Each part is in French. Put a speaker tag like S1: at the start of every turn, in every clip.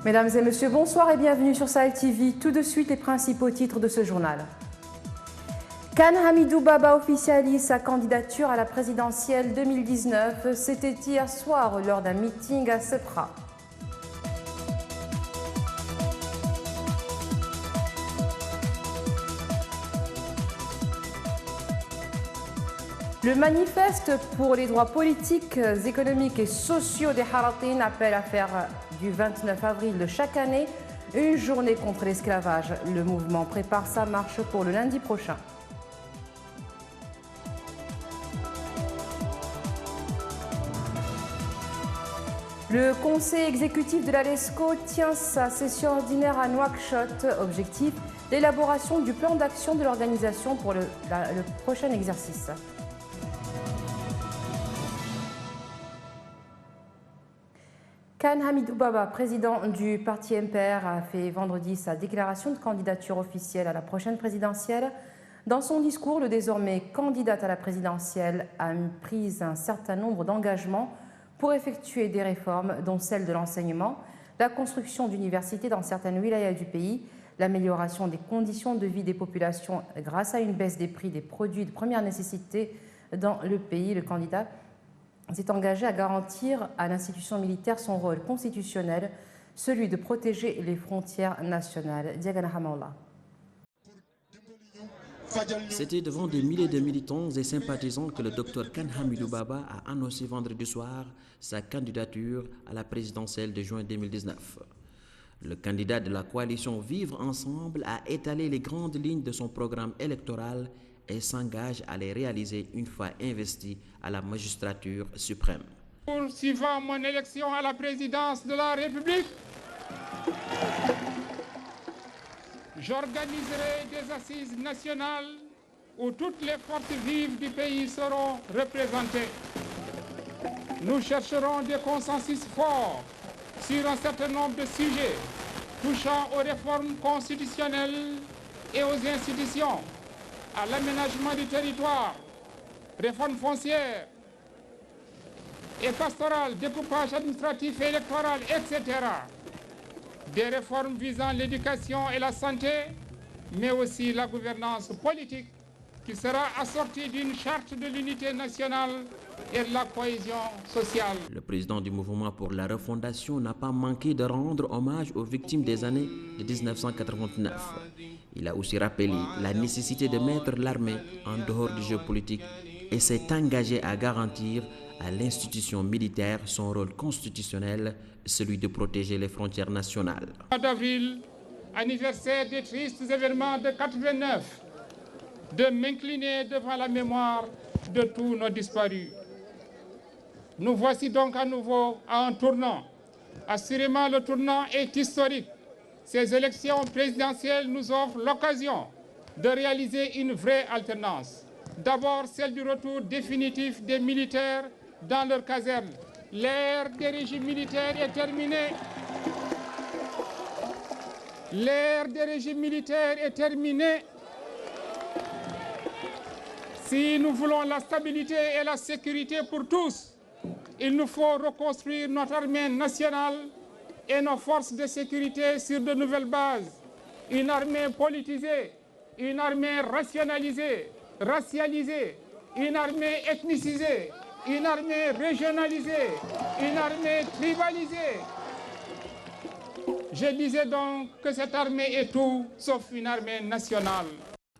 S1: Mesdames et messieurs, bonsoir et bienvenue sur Sahel TV. Tout de suite, les principaux titres de ce journal. Khan Hamidou Baba officialise sa candidature à la présidentielle 2019. C'était hier soir lors d'un meeting à Sepra. Le manifeste pour les droits politiques, économiques et sociaux des Haratin appelle à faire du 29 avril de chaque année une journée contre l'esclavage. Le mouvement prépare sa marche pour le lundi prochain. Le conseil exécutif de l'ALESCO tient sa session ordinaire à Nouakchott. Objectif, l'élaboration du plan d'action de l'organisation pour le prochain exercice. Khan Hamidou Baba, président du parti MPR, a fait vendredi sa déclaration de candidature officielle à la prochaine présidentielle. Dans son discours, le désormais candidat à la présidentielle a pris un certain nombre d'engagements pour effectuer des réformes, dont celle de l'enseignement, la construction d'universités dans certaines wilayas du pays, l'amélioration des conditions de vie des populations grâce à une baisse des prix des produits de première nécessité dans le pays. Le candidat s'est engagé à garantir à l'institution militaire son rôle constitutionnel, celui de protéger les frontières nationales. Diagana Hamallah.
S2: C'était devant des milliers de militants et sympathisants que le Dr Khan Hamidou Baba a annoncé vendredi soir sa candidature à la présidentielle de juin 2019. Le candidat de la coalition Vivre Ensemble a étalé les grandes lignes de son programme électoral et s'engage à les réaliser une fois investi à la magistrature suprême.
S3: Poursuivant mon élection à la présidence de la République, j'organiserai des assises nationales où toutes les forces vives du pays seront représentées. Nous chercherons des consensus forts sur un certain nombre de sujets touchant aux réformes constitutionnelles et aux institutions, à l'aménagement du territoire, réforme foncière et pastorale, découpage administratif et électoral, etc. Des réformes visant l'éducation et la santé, mais aussi la gouvernance politique, qui sera assortie d'une charte de l'unité nationale et de la cohésion sociale.
S2: Le président du mouvement pour la refondation n'a pas manqué de rendre hommage aux victimes des années de 1989. Il a aussi rappelé la nécessité de mettre l'armée en dehors du jeu politique et s'est engagé à garantir à l'institution militaire son rôle constitutionnel, celui de protéger les frontières nationales.
S3: Le 3 d'avril, anniversaire des tristes événements de 89, de m'incliner devant la mémoire de tous nos disparus. Nous voici donc à nouveau à un tournant. Assurément, le tournant est historique. Ces élections présidentielles nous offrent l'occasion de réaliser une vraie alternance. D'abord, celle du retour définitif des militaires dans leurs casernes. L'ère des régimes militaires est terminée. L'ère des régimes militaires est terminée. Si nous voulons la stabilité et la sécurité pour tous, il nous faut reconstruire notre armée nationale et nos forces de sécurité sur de nouvelles bases. Une armée politisée, une armée rationalisée, racialisée, une armée ethnicisée, une armée régionalisée, une armée tribalisée. Je disais donc que cette armée est tout sauf une armée nationale.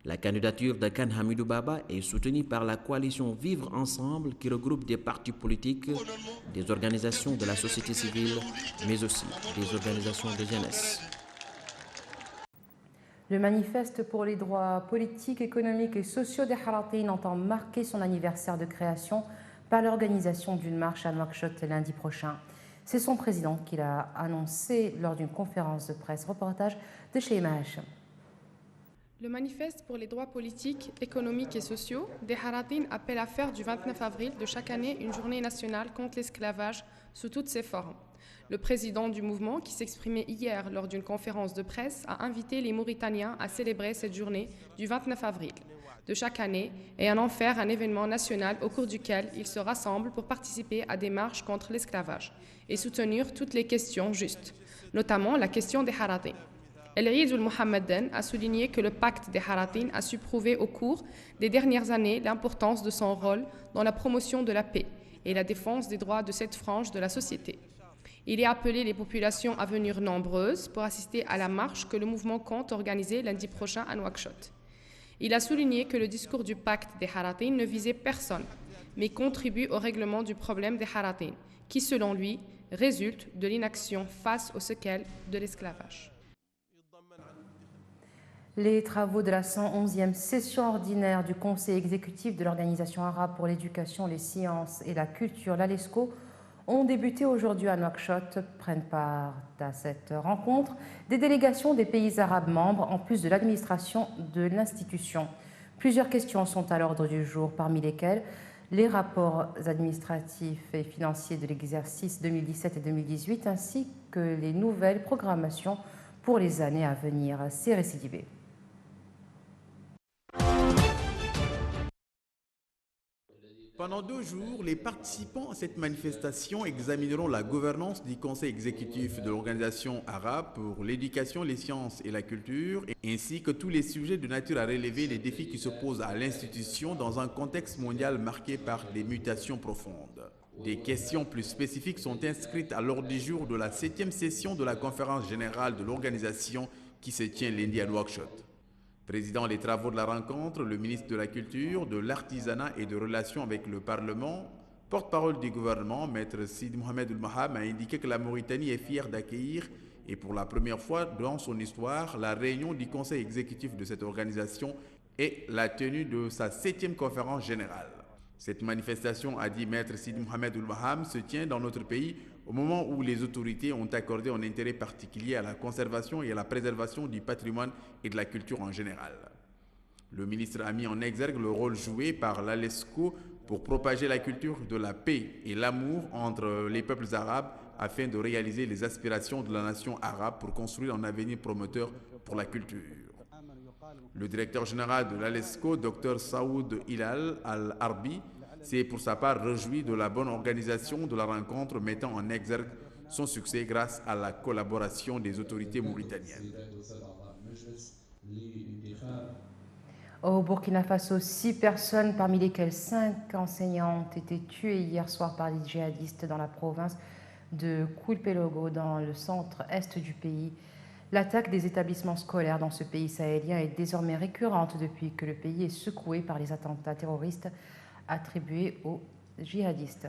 S2: La candidature de Khan Hamidou Baba est soutenue par la coalition Vivre Ensemble qui regroupe des partis politiques, des organisations de la société civile, mais aussi des organisations de jeunesse.
S1: Le manifeste pour les droits politiques, économiques et sociaux des Haratin entend marquer son anniversaire de création par l'organisation d'une marche à Nouakchott lundi prochain. C'est son président qui l'a annoncé lors d'une conférence de presse. Reportage de Sheima Hachem.
S4: Le manifeste pour les droits politiques, économiques et sociaux des Haratin appelle à faire du 29 avril de chaque année une journée nationale contre l'esclavage sous toutes ses formes. Le président du mouvement, qui s'exprimait hier lors d'une conférence de presse, a invité les Mauritaniens à célébrer cette journée du 29 avril de chaque année et à en faire un événement national au cours duquel ils se rassemblent pour participer à des marches contre l'esclavage et soutenir toutes les questions justes. notamment la question des Haratin. El Eid al-Mohammedan a souligné que le pacte des Haratin a su prouver au cours des dernières années l'importance de son rôle dans la promotion de la paix et la défense des droits de cette frange de la société. Il a appelé les populations à venir nombreuses pour assister à la marche que le mouvement compte organiser lundi prochain à Nouakchott. Il a souligné que le discours du pacte des Haratin ne visait personne, mais contribue au règlement du problème des Haratin, qui, selon lui, résulte de l'inaction face au séquelles de l'esclavage.
S1: Les travaux de la 111e session ordinaire du Conseil exécutif de l'Organisation arabe pour l'éducation, les sciences et la culture, l'ALESCO, ont débuté aujourd'hui à Nouakchott. Prennent part à cette rencontre des délégations des pays arabes membres, en plus de l'administration de l'institution. Plusieurs questions sont à l'ordre du jour, parmi lesquelles les rapports administratifs et financiers de l'exercice 2017 et 2018, ainsi que les nouvelles programmations pour les années à venir. C'est récidivé.
S5: Pendant 2 jours, les participants à cette manifestation examineront la gouvernance du Conseil exécutif de l'Organisation arabe pour l'éducation, les sciences et la culture, ainsi que tous les sujets de nature à relever les défis qui se posent à l'institution dans un contexte mondial marqué par des mutations profondes. Des questions plus spécifiques sont inscrites à l'ordre du jour de la 7e session de la conférence générale de l'organisation qui se tient lundi à Nouakchott. Présidant les travaux de la rencontre, le ministre de la Culture, de l'Artisanat et de Relations avec le Parlement, porte-parole du gouvernement, Maître Sidi Mohamed Ould-Maham, a indiqué que la Mauritanie est fière d'accueillir, et pour la première fois dans son histoire, la réunion du conseil exécutif de cette organisation et la tenue de sa 7e conférence générale. Cette manifestation, a dit Maître Sidi Mohamed Ould-Maham, se tient dans notre pays au moment où les autorités ont accordé un intérêt particulier à la conservation et à la préservation du patrimoine et de la culture en général. Le ministre a mis en exergue le rôle joué par l'ALESCO pour propager la culture de la paix et l'amour entre les peuples arabes afin de réaliser les aspirations de la nation arabe pour construire un avenir promoteur pour la culture. Le directeur général de l'ALESCO, Dr Saoud Hilal Al-Arbi, s'est pour sa part réjoui de la bonne organisation de la rencontre, mettant en exergue son succès grâce à la collaboration des autorités mauritaniennes.
S1: Au Burkina Faso, 6 personnes, parmi lesquelles 5 enseignants, ont été tuées hier soir par les djihadistes dans la province de Koulpelogo, dans le centre-est du pays. L'attaque des établissements scolaires dans ce pays sahélien est désormais récurrente depuis que le pays est secoué par les attentats terroristes attribués aux djihadistes.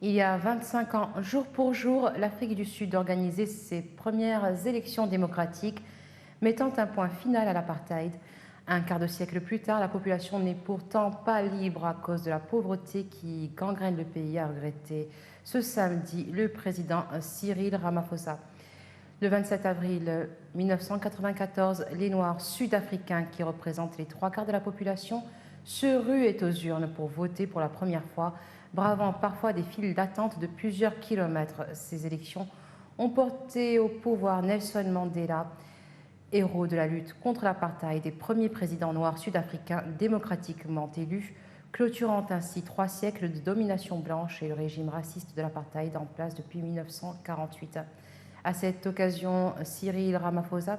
S1: Il y a 25 ans, jour pour jour, l'Afrique du Sud organisait ses premières élections démocratiques, mettant un point final à l'apartheid. Un quart de siècle plus tard, la population n'est pourtant pas libre à cause de la pauvreté qui gangrène le pays, a regretté ce samedi le président Cyril Ramaphosa. Le 27 avril 1994, les Noirs sud-africains, qui représentent les 3/4 de la population, se ruaient aux urnes pour voter pour la première fois, bravant parfois des files d'attente de plusieurs kilomètres. Ces élections ont porté au pouvoir Nelson Mandela, héros de la lutte contre l'apartheid et premier président noir sud-africain démocratiquement élu, clôturant ainsi 3 siècles de domination blanche et le régime raciste de l'apartheid en place depuis 1948. À cette occasion, Cyril Ramaphosa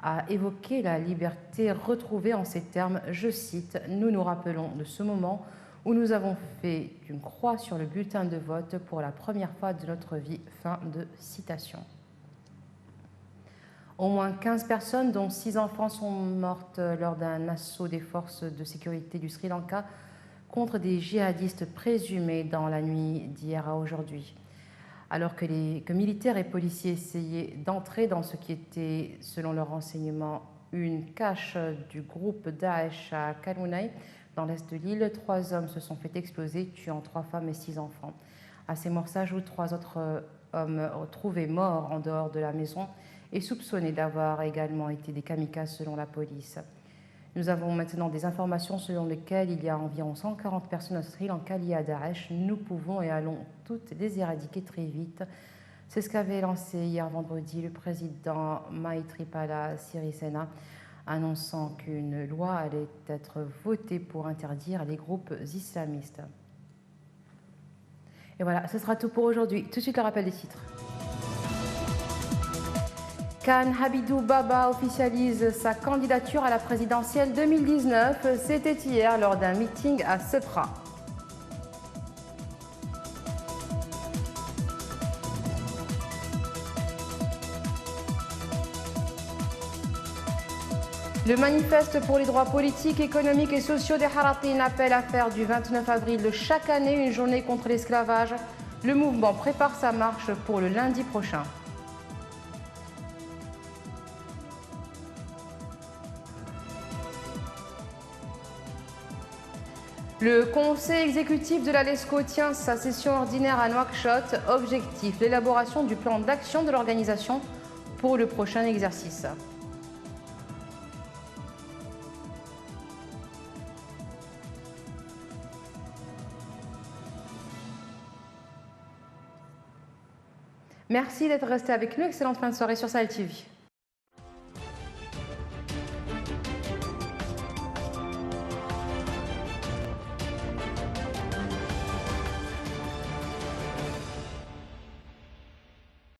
S1: a évoqué la liberté retrouvée en ces termes, je cite, « Nous nous rappelons de ce moment où nous avons fait une croix sur le bulletin de vote pour la première fois de notre vie ». Fin de citation. Au moins 15 personnes, dont 6 enfants, sont mortes lors d'un assaut des forces de sécurité du Sri Lanka contre des djihadistes présumés dans la nuit d'hier à aujourd'hui. Alors que militaires et policiers essayaient d'entrer dans ce qui était, selon leurs renseignements, une cache du groupe Daesh à Kalunai, dans l'est de l'île, 3 hommes se sont fait exploser, tuant 3 femmes et 6 enfants. À ces morts s'ajoutent 3 autres hommes trouvés morts en dehors de la maison et soupçonnés d'avoir également été des kamikazes selon la police. Nous avons maintenant des informations selon lesquelles il y a environ 140 personnes au Sri Lanka liées à Daesh. Nous pouvons et allons toutes les éradiquer très vite. C'est ce qu'avait lancé hier vendredi le président Maithripala Sirisena, annonçant qu'une loi allait être votée pour interdire les groupes islamistes. Et voilà, ce sera tout pour aujourd'hui. Tout de suite le rappel des titres. Khan Hamidou Baba officialise sa candidature à la présidentielle 2019. C'était hier lors d'un meeting à Sepra. Le manifeste pour les droits politiques, économiques et sociaux des Haratin appelle à faire du 29 avril de chaque année une journée contre l'esclavage. Le mouvement prépare sa marche pour le lundi prochain. Le conseil exécutif de la LESCO tient sa session ordinaire à Nouakchott. Objectif, l'élaboration du plan d'action de l'organisation pour le prochain exercice. Merci d'être resté avec nous. Excellente fin de soirée sur Sahel TV.